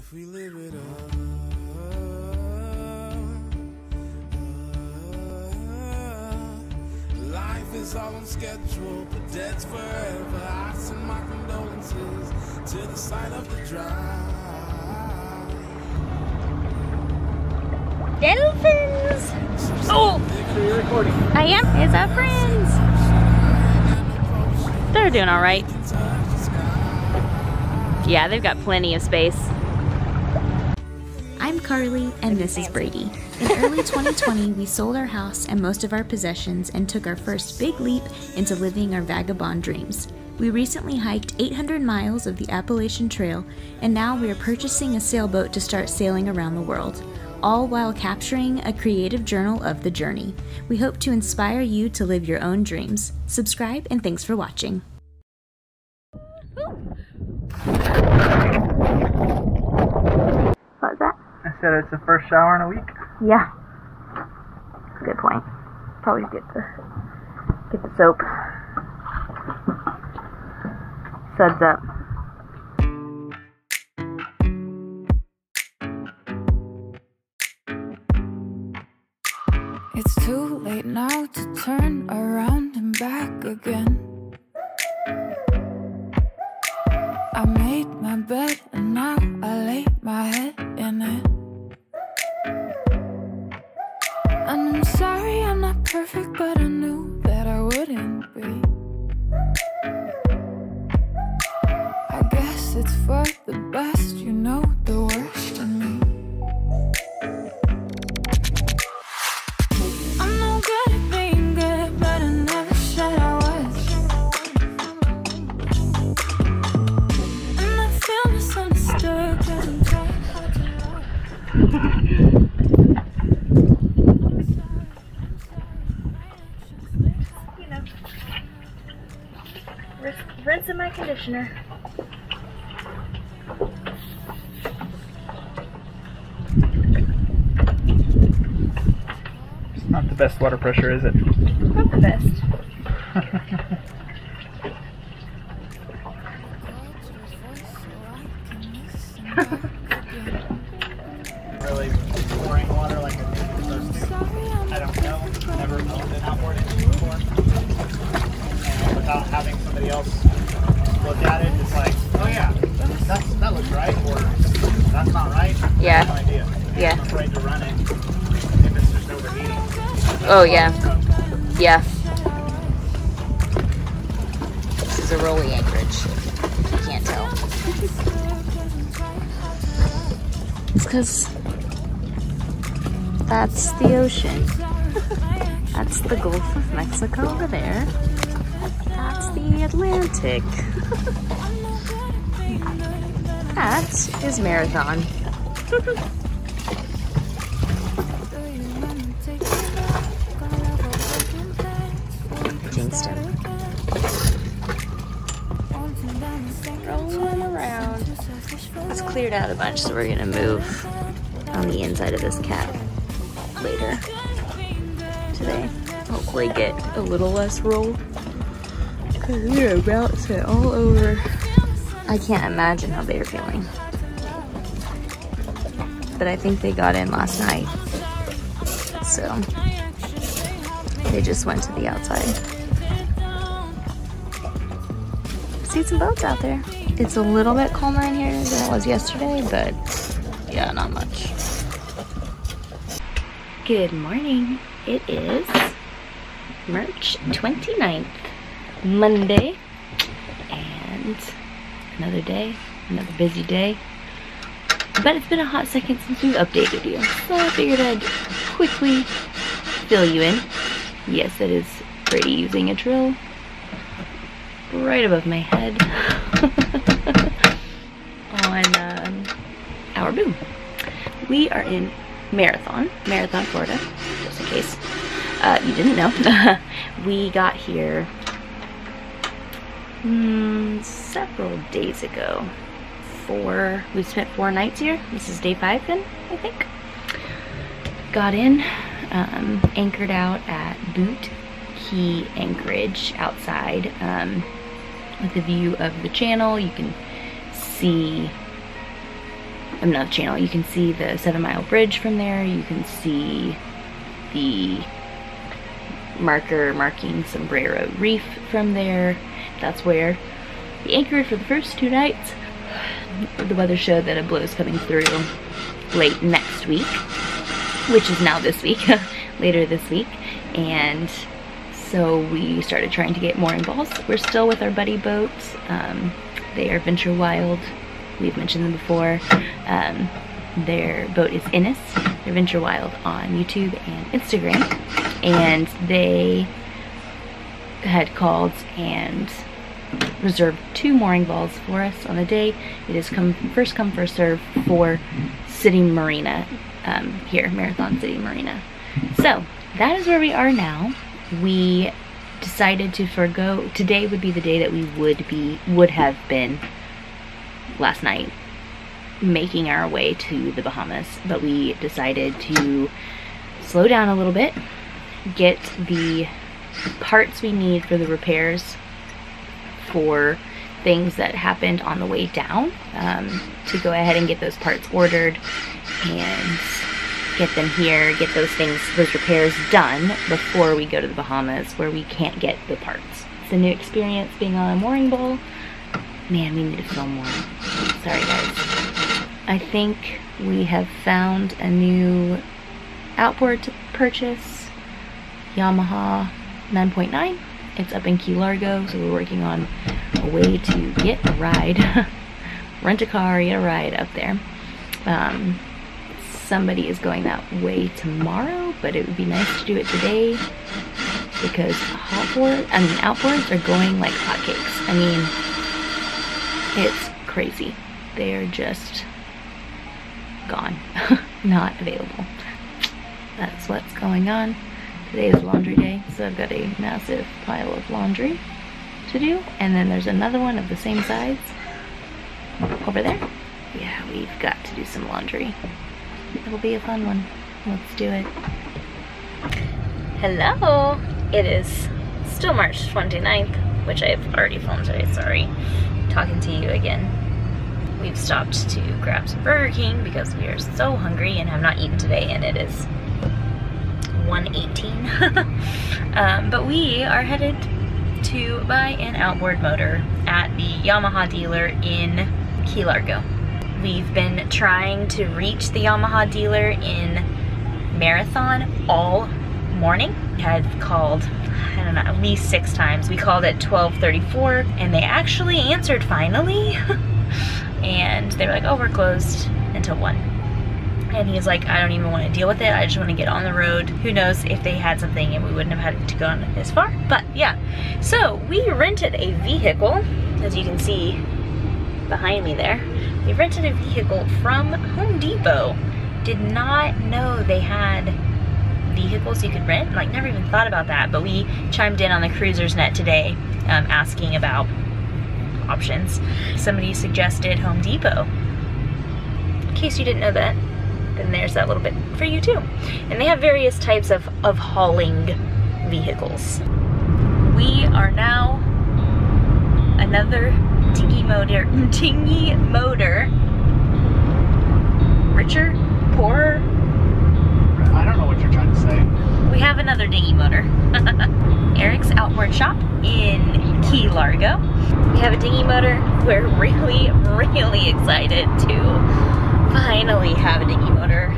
If we live it up, life is all on schedule, but dead's forever. I send my condolences to the side of the drive. Dolphins! Oh! So you're recording? I am. It's our friends. They're doing all right. Yeah, they've got plenty of space. I'm Carly, and this is Brady. In early 2020, we sold our house and most of our possessions and took our first big leap into living our vagabond dreams. We recently hiked 800 miles of the Appalachian Trail, and now we are purchasing a sailboat to start sailing around the world, all while capturing a creative journal of the journey. We hope to inspire you to live your own dreams. Subscribe, and thanks for watching. What was that? I said it's the first shower in a week. Yeah. Good point. Probably get the soap. Suds up. It's too late now to turn around and back again. I made my bed and now I lay my head in it. And I'm sorry I'm not perfect, but I knew that I wouldn't be. I guess it's for the best, you know the worst in me. I'm no good at being good, but I never said I was. And I feel misunderstood, 'cause I'm trying hard to love. You know, rinsing my conditioner. It's not the best water pressure, is it? Not the best. Really pouring water like it's supposed to. I don't know. Never owned an outboard engine before. And without having somebody else look at it, it's like, oh yeah, that looks right, or that's not right. Yeah. I have no idea. Yeah. I'm afraid to run it if it's just overheating. Oh yeah. Yeah. This is a rolly anchorage. You can't tell. It's because that's the ocean. That's the Gulf of Mexico over there. That's the Atlantic. That is Marathon. Kingston. Rolling around. It's cleared out a bunch, so we're gonna move on the inside of this cat later today. Hopefully get a little less roll, because we're about to all over. I can't imagine how they're feeling, but I think they got in last night, so they just went to the outside. See some boats out there. It's a little bit calmer in here than it was yesterday, but yeah, not much. Good morning. It is March 29th, Monday, and another day, another busy day. But it's been a hot second since we've updated you, so I figured I'd quickly fill you in. Yes, it is Brady using a drill right above my head on our boom. We are in Marathon, Florida, just in case you didn't know. We got here several days ago. We spent 4 nights here. This is day 5 then, I think. Got in, anchored out at Boot Key Anchorage outside with a view of the channel. You can see I'm not the channel. You can see the 7 Mile Bridge from there. You can see the marker marking Sombrero Reef from there. That's where we anchored for the first 2 nights. The weather showed that a blow is coming through late next week, which is now this week, later this week. And so we started trying to get mooring balls. We're still with our buddy boats. They are Venture Wild. We've mentioned them before. Their boat is Innis. They're Venture Wild on YouTube and Instagram. And they had called and reserved 2 mooring balls for us on the day. It is first come, first serve for City Marina, here, Marathon City Marina. So that is where we are now. We decided to forgo, today would be the day that we would have been last night, making our way to the Bahamas, but we decided to slow down a little bit, get the parts we need for the repairs for things that happened on the way down, to go ahead and get those parts ordered and get them here, get those repairs done before we go to the Bahamas where we can't get the parts. It's a new experience being on a mooring ball. Man, we need to film more. Sorry guys. I think we have found a new outboard to purchase, Yamaha 9.9. It's up in Key Largo, so we're working on a way to get a ride. Rent a car, get a ride up there. Somebody is going that way tomorrow, but it would be nice to do it today because outboards are going like hotcakes. I mean, it's crazy. They're just gone, not available. That's what's going on. Today is laundry day, so I've got a massive pile of laundry to do, and then there's another one of the same size over there. Yeah, we've got to do some laundry. It'll be a fun one. Let's do it. Hello! It is still March 29th, which I've already filmed today, sorry. Talking to you again. We've stopped to grab some Burger King because we are so hungry and have not eaten today, and it is 1:18. But we are headed to buy an outboard motor at the Yamaha dealer in Key Largo. We've been trying to reach the Yamaha dealer in Marathon all morning. We had called, I don't know, at least 6 times. We called at 12:34 and they actually answered finally. And they were like, oh, we're closed until 1. And he's like, I don't even want to deal with it. I just want to get on the road. Who knows if they had something and we wouldn't have had to go on this far. But yeah, so we rented a vehicle, as you can see behind me there. We rented a vehicle from Home Depot. Did not know they had vehicles you could rent. Like, never even thought about that. But we chimed in on the Cruisers Net today, asking about options. Somebody suggested Home Depot. In case you didn't know that, then there's that little bit for you too. And they have various types of hauling vehicles. We are now another dinghy motor. Richer? Poorer? I don't know what you're trying to say. We have another dinghy motor. Eric's Outboard Shop in Key Largo. We have a dinghy motor. We're really, really excited to finally have a dinghy motor.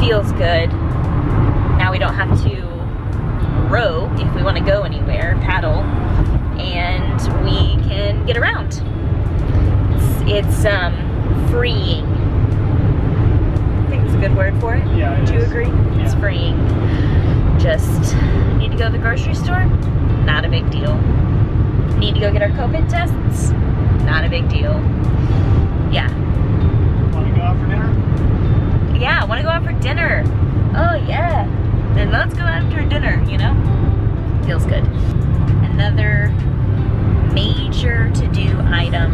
Feels good. Now we don't have to row if we want to go anywhere, paddle, and we can get around. It's freeing. I think it's a good word for it. Yeah, Would you agree? Yeah. It's freeing. Just need to go to the grocery store? Not a big deal. Need to go get our COVID tests? Not a big deal. Yeah. Want to go out for dinner? Yeah, I want to go out for dinner. Oh yeah. Then let's go after dinner, you know? Feels good. Another major to-do item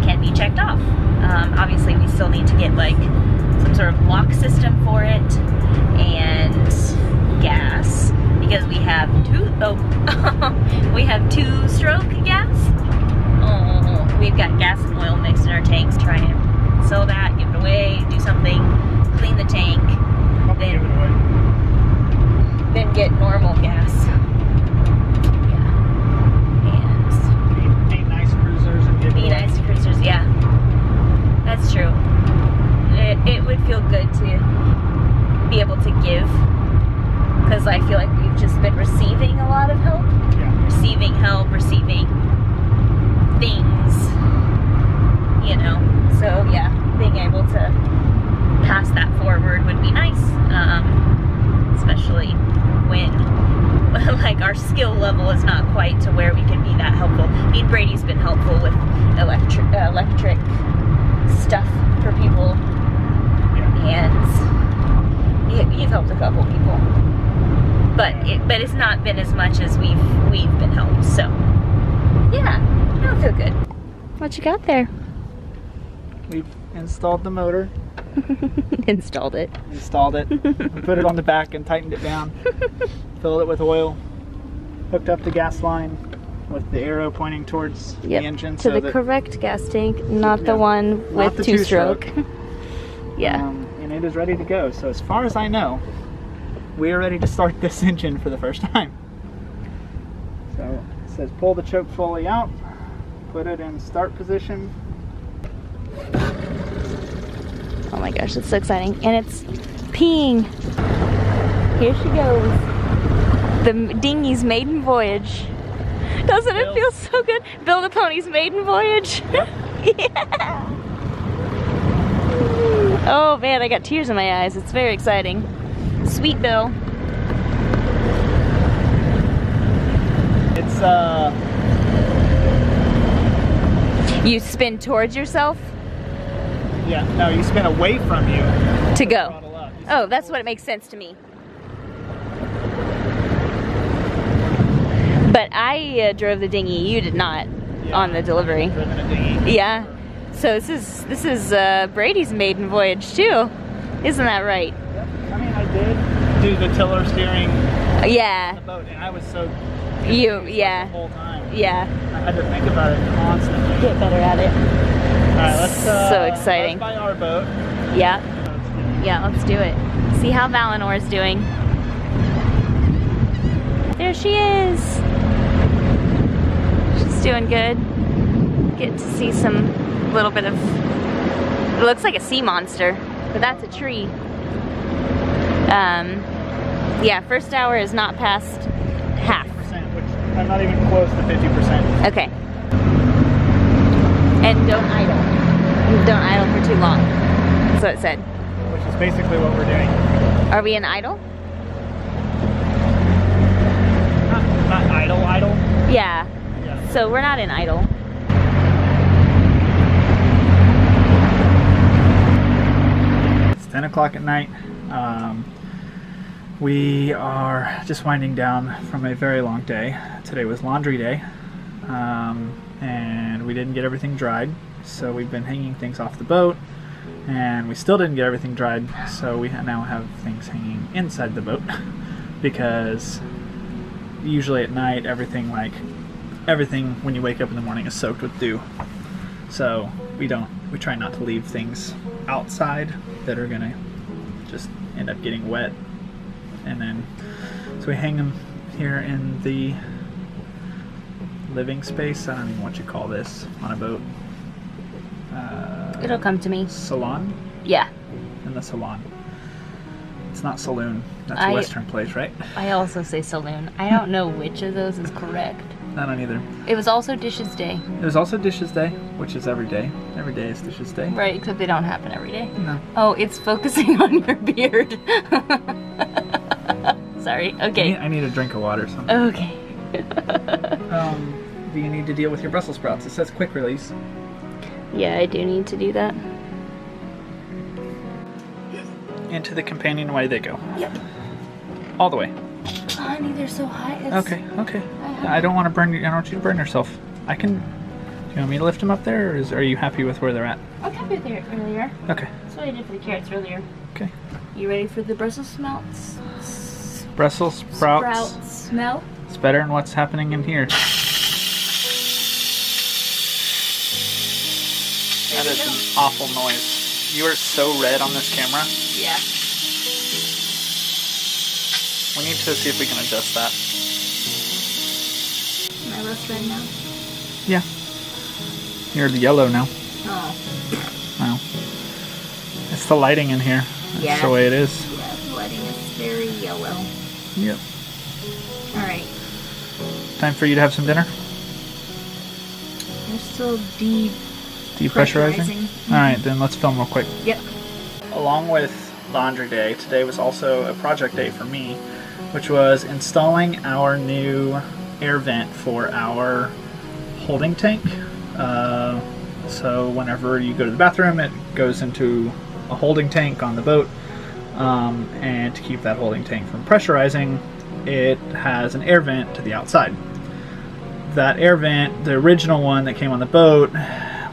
can be checked off. Obviously we still need to get like some sort of lock system for it and gas, because we have we have 2-stroke gas. Oh, we've got gas and oil mixed in our tanks, trying to sell that, give it away, do something, clean the tank, Probably give it away. then get normal gas. Yeah. And Be nice cruisers and give it be away. nice to cruisers, yeah. That's true. It would feel good to be able to give, because I feel like we've just been receiving a lot of help. Yeah. Receiving help, receiving things, you know. So yeah, being able to pass that forward would be nice, especially when like our skill level is not quite to where we can be that helpful. I mean, Brady's been helpful with electric stuff for people, and you've helped a couple people, but it's not been as much as we've been helped. So yeah, I feel good. What you got there? We've installed the motor. Installed it. Installed it. We put it on the back and tightened it down. Filled it with oil. Hooked up the gas line with the arrow pointing towards the engine. To the correct gas tank, not the one with two-stroke. Yeah. And it is ready to go. So as far as I know, we are ready to start this engine for the first time. So it says pull the choke fully out, put it in start position. Oh my gosh, it's so exciting. And it's peeing. Here she goes. The dinghy's maiden voyage. Doesn't it feel so good? Bill the Pony's maiden voyage. Yep. Yeah. Oh man, I got tears in my eyes. It's very exciting. Sweet Bill. It's You spin towards yourself yeah, no, you spin away from you to go. throttle up. Oh, that's what it makes sense to me. But I drove the dinghy. You did not on the delivery. Driven a dinghy. Yeah. So this is Brady's maiden voyage too, isn't that right? Yep. I mean, I did do the tiller steering Yeah. on the boat, and I was so Yeah. the whole time. Yeah. I had to think about it constantly. Get better at it. All right, let's. So exciting. Let's buy our boat. Yeah. Yeah. Let's do it. See how Valenor's doing. There she is. She's doing good. Get to see some little bit of. It looks like a sea monster, but that's a tree. Yeah. First hour is not past half. Which I'm not even close to 50%. Okay. And don't idle. Don't idle for too long. That's what it said. Which is basically what we're doing. Are we in idle? Not idle. Yeah. Yeah. So we're not in idle. It's 10 o'clock at night. We are just winding down from a very long day. Today was laundry day. And we didn't get everything dried, so we've been hanging things off the boat, and we still didn't get everything dried, so we now have things hanging inside the boat because usually at night everything when you wake up in the morning is soaked with dew. So we try not to leave things outside that are gonna just end up getting wet, and then so we hang them here in the living space. I don't even know what you call this on a boat. It'll come to me. Salon? Yeah. In the salon. It's not saloon. That's a Western place, right? I also say saloon. I don't know which of those is correct. I don't either. It was also Dishes Day. It was also Dishes Day, which is every day. Every day is Dishes Day. Right, except they don't happen every day. No. Oh, it's focusing on your beard. Sorry. Okay. I need a drink of water or something. Okay. Do you need to deal with your Brussels sprouts? It says quick release. Yeah, I do need to do that. Into the companionway they go. Yep. All the way. Oh, honey, they're so high. Okay. I don't want to burn you. I don't want you to burn yourself. I can. Do you want me to lift them up there, or are you happy with where they're at? I'm happy with it earlier. Okay. That's what I did for the carrots earlier. Okay. You ready for the Brussels sprouts? Brussels sprouts. Sprout smell? It's better than what's happening in here. That is an awful noise. You are so red on this camera. Yeah. We need to see if we can adjust that. Am I less red now? Yeah. You're yellow now. Oh. Wow. It's the lighting in here. That's Yeah. the way it is. Yeah, the lighting is very yellow. Yep. Alright. Time for you to have some dinner? They're still Depressurizing? Alright, then let's film real quick. Yep. Along with laundry day, today was also a project day for me, which was installing our new air vent for our holding tank. So whenever you go to the bathroom, it goes into a holding tank on the boat, and to keep that holding tank from pressurizing, it has an air vent to the outside. That air vent, the original one that came on the boat,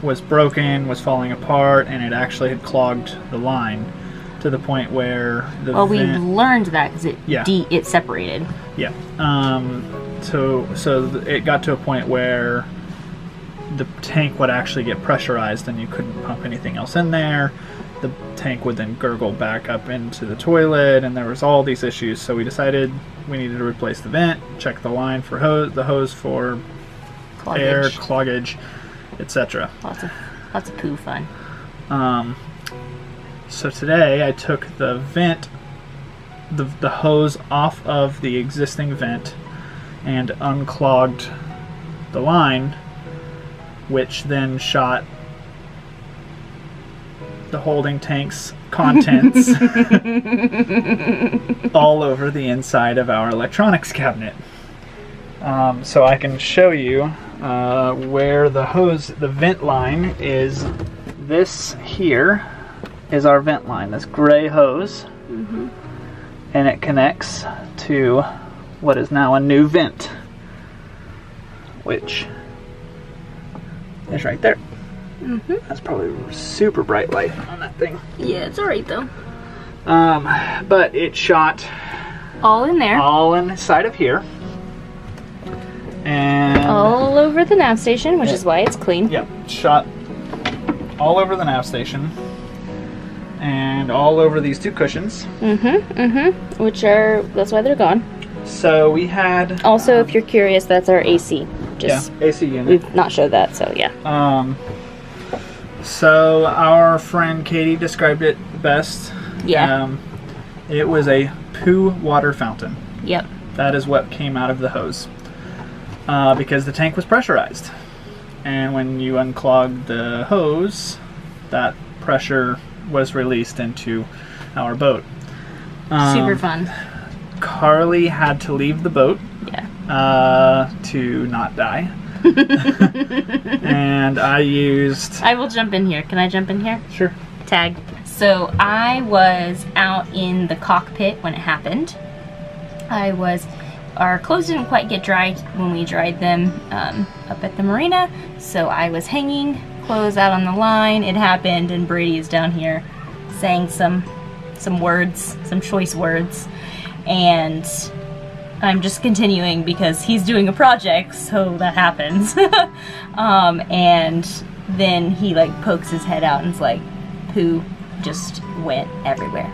was broken, was falling apart, and it actually had clogged the line to the point where the Well, we vent, learned that because it Yeah. it separated. yeah. So it got to a point where the tank would actually get pressurized and you couldn't pump anything else in there. The tank would then gurgle back up into the toilet, and there was all these issues. So we decided we needed to replace the vent, check the line for the hose for Cloggage. air, cloggage, etc. Lots of poo fun. So today I took the vent, the hose off of the existing vent and unclogged the line, which then shot the holding tank's contents all over the inside of our electronics cabinet. So I can show you where the vent line is. This here is our vent line, this gray hose, and it connects to what is now a new vent, which is right there. That's probably super bright light on that thing. Yeah, it's alright though. But it shot All in there. all inside of here. And All over the nav station, which Yeah. is why it's clean. yep, shot all over the nav station and all over these two cushions. That's why they're gone. So we had Also, if you're curious, that's our AC. Just AC unit. we've not showed that, so yeah. So our friend Katie described it best. Yeah. It was a poo water fountain. Yep. That is what came out of the hose. Because the tank was pressurized. And when you unclogged the hose, that pressure was released into our boat. Super fun. Carlie had to leave the boat Yeah. to not die. And I used... I will jump in here. Can I jump in here? Sure. Tag. So I was out in the cockpit when it happened. Our clothes didn't quite get dried when we dried them up at the marina, so I was hanging clothes out on the line. It happened, and Brady is down here saying some words, some choice words, and I'm just continuing because he's doing a project, so that happens. And then he like pokes his head out and it's like, poo just went everywhere.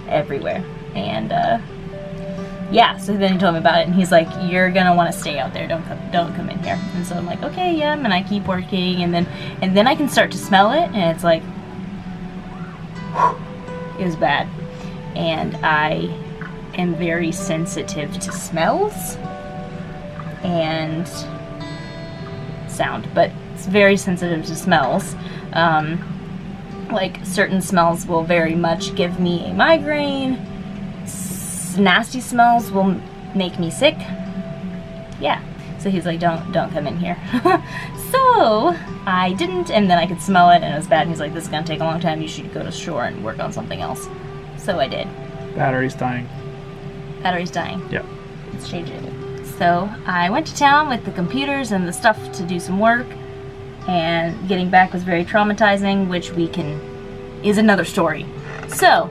And yeah, so then he told me about it, and he's like, you're gonna want to stay out there, don't come in here. And so I'm like, okay, yeah, and I keep working, and then I can start to smell it, and it's like, it was bad. And I am very sensitive to smells and sound, but it's very sensitive to smells. Like certain smells will very much give me a migraine. Nasty smells will make me sick. Yeah. So he's like, don't come in here. So I didn't, and then I could smell it and it was bad, and he's like, this is gonna take a long time, you should go to shore and work on something else. So I did. Battery's dying. Battery's dying. Yep. Let's change it. So I went to town with the computers and the stuff to do some work, and getting back was very traumatizing, which is another story. So,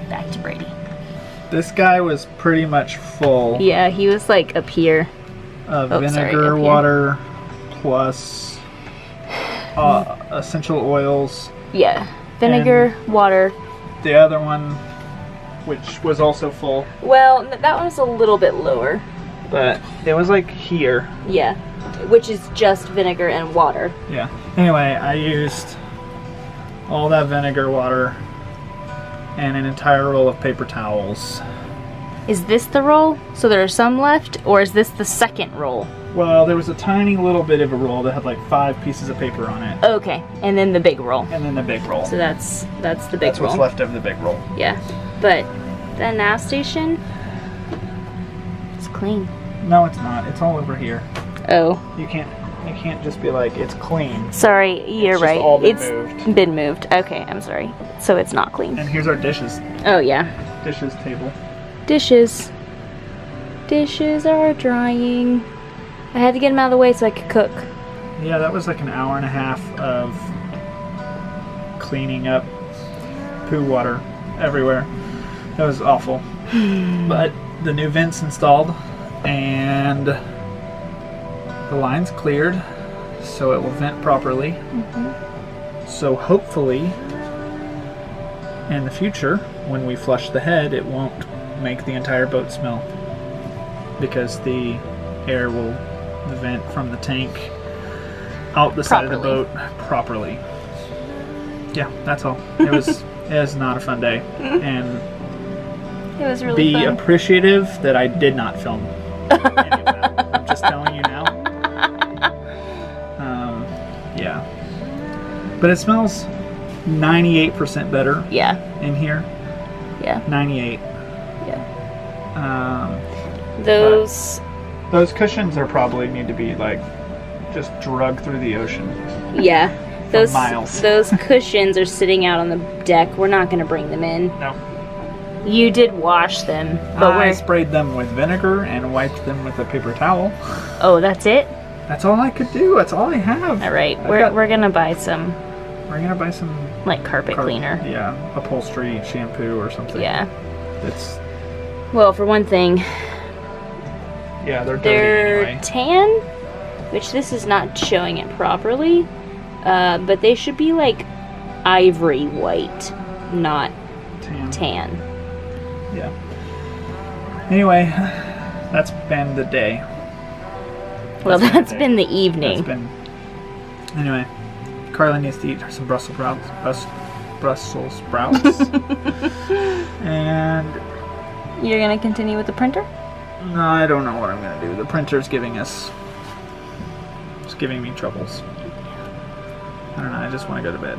back to Brady. This guy was pretty much full Yeah, he was like up here. of Oh, sorry, vinegar up here. water plus a essential oils. Yeah. Vinegar, water. The other one, which was also full. Well, that one was a little bit lower. But it was like here. Yeah. Which is just vinegar and water. Yeah. Anyway, I used all that vinegar, water, and an entire roll of paper towels. Is this the roll? So there are some left, or is this the second roll? Well, there was a tiny little bit of a roll that had like 5 pieces of paper on it. Okay, and then the big roll. And then the big roll. So that's the big roll. That's what's left of the big roll. Yeah, but the nav station, it's clean. No, it's not. It's all over here. Oh. You can't just be like, it's clean. Sorry, you're It's just right. all been It's moved. been moved. Okay, I'm sorry. So it's not clean. And here's our dishes. Oh yeah. Dishes table. Dishes. Dishes are drying. I had to get them out of the way so I could cook. Yeah, that was like an hour and a half of cleaning up poo water everywhere. That was awful. But the new vent's installed and the line's cleared so it will vent properly. So hopefully in the future when we flush the head it won't make the entire boat smell because the air will vent from the tank out the side of the boat properly. Yeah, that's all. It was not a fun day, and It was really be fun. appreciative that I did not film any of that. I'm just telling you now. Yeah, but it smells 98% better. Yeah. In here. Yeah. 98. Yeah. Those cushions are probably need to be like just drugged through the ocean. Yeah. Those miles. Those cushions are sitting out on the deck. We're not going to bring them in. No. You did wash them, but I sprayed them with vinegar and wiped them with a paper towel. Oh, that's it? That's all I could do. That's all I have. All right. We're going to buy some We're gonna buy some like carpet cleaner. Yeah, upholstery shampoo or something. Yeah. It's Well, for one thing, yeah, they're dirty they're anyway. tan, which this is not showing it properly, but they should be like ivory white, not tan. Yeah. Anyway, that's been the day. Well, that's been the evening. That's been. Anyway, Carlie needs to eat some Brussels sprouts. Brussels sprouts. And You're gonna continue with the printer? no, I don't know what I'm gonna do. The printer's giving us. It's giving me troubles. I don't know. I just want to go to bed.